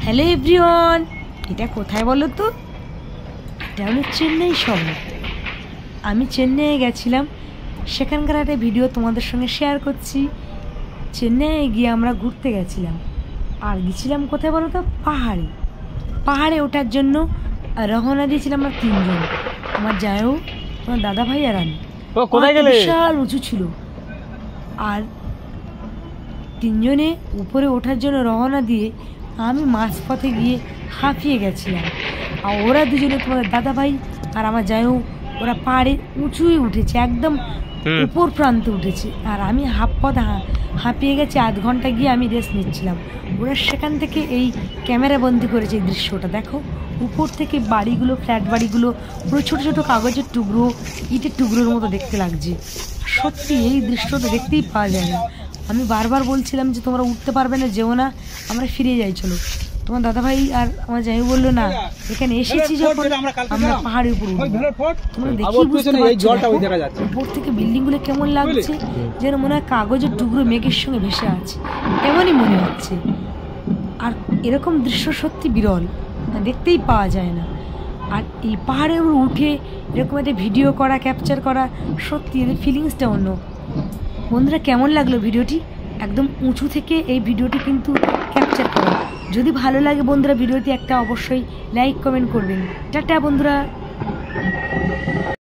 Hello everyone, এটা কোথায় বলো তো? এটা হলো চেন্নাই শহর। আমি চেন্নাইয়ে গেছিলাম, সেখানকার একটা ভিডিও তোমাদের সঙ্গে শেয়ার করছি। চেন্নাইয়ে গিয়ে আমরা ঘুরতে গেছিলাম, আর গেছিলাম কোথায় বলো তো? পাহাড়ে ওঠার জন্য রওনা দিয়েছিলাম আমরা তিনজন, আমার জায়ও, আমার দাদা ভাই আর আমি। বিশাল উঁচু ছিল, আর তিনজনে উপরে ওঠার জন্য রওনা দিয়ে আমি মাঝপথে গিয়ে হাঁপিয়ে গেছিলাম। আর ওরা দুজনে, তোমাদের দাদা ভাই আর আমার জায়ও, ওরা পাহাড়ে উঁচুই উঠেছে, একদম উপর প্রান্তে উঠেছে, আর আমি হাঁপিয়ে গেছি। আধ ঘন্টা গিয়ে আমি রেস্ট নিচ্ছিলাম। ওরা সেখান থেকে এই ক্যামেরা বন্দি করেছে এই দৃশ্যটা। দেখো, উপর থেকে বাড়িগুলো, ফ্ল্যাট বাড়িগুলো পুরো ছোটো ছোটো কাগজের টুকরো, ইটের টুকরোর মতো দেখতে লাগছে। সত্যি এই দৃশ্যটা দেখতেই পাওয়া যায় না। আমি বারবার বলছিলাম যে তোমরা উঠতে পারবে না, যেও না, আমরা ফিরে যাই, চলো। তোমার দাদাভাই আর আমার জামাই বললো না, এখানে এসেছি যখন আমরা পাহাড়ের উপর উঠবো। তোমরা দেখি বুঝতে পারছো উপর থেকে বিল্ডিং গুলো কেমন লাগছে, যেন মনে হয় কাগজের টুকরো মেঘের সঙ্গে ভেসে আছে, এমনই মনে হচ্ছে। আর এরকম দৃশ্য সত্যি বিরল, দেখতেই পাওয়া যায় না। আর এই পাহাড়ের উপর উঠে এরকম একটা ভিডিও করা, ক্যাপচার করা, সত্যি এদের ফিলিংসটা অন্য। বন্ধুরা, কেমন লাগলো ভিডিওটি? একদম উঁচু থেকে এই ভিডিওটি কিন্তু ক্যাপচার করা। যদি ভালো লাগে বন্ধুরা ভিডিওটি একটা অবশ্যই লাইক কমেন্ট করবেন। টাটা বন্ধুরা।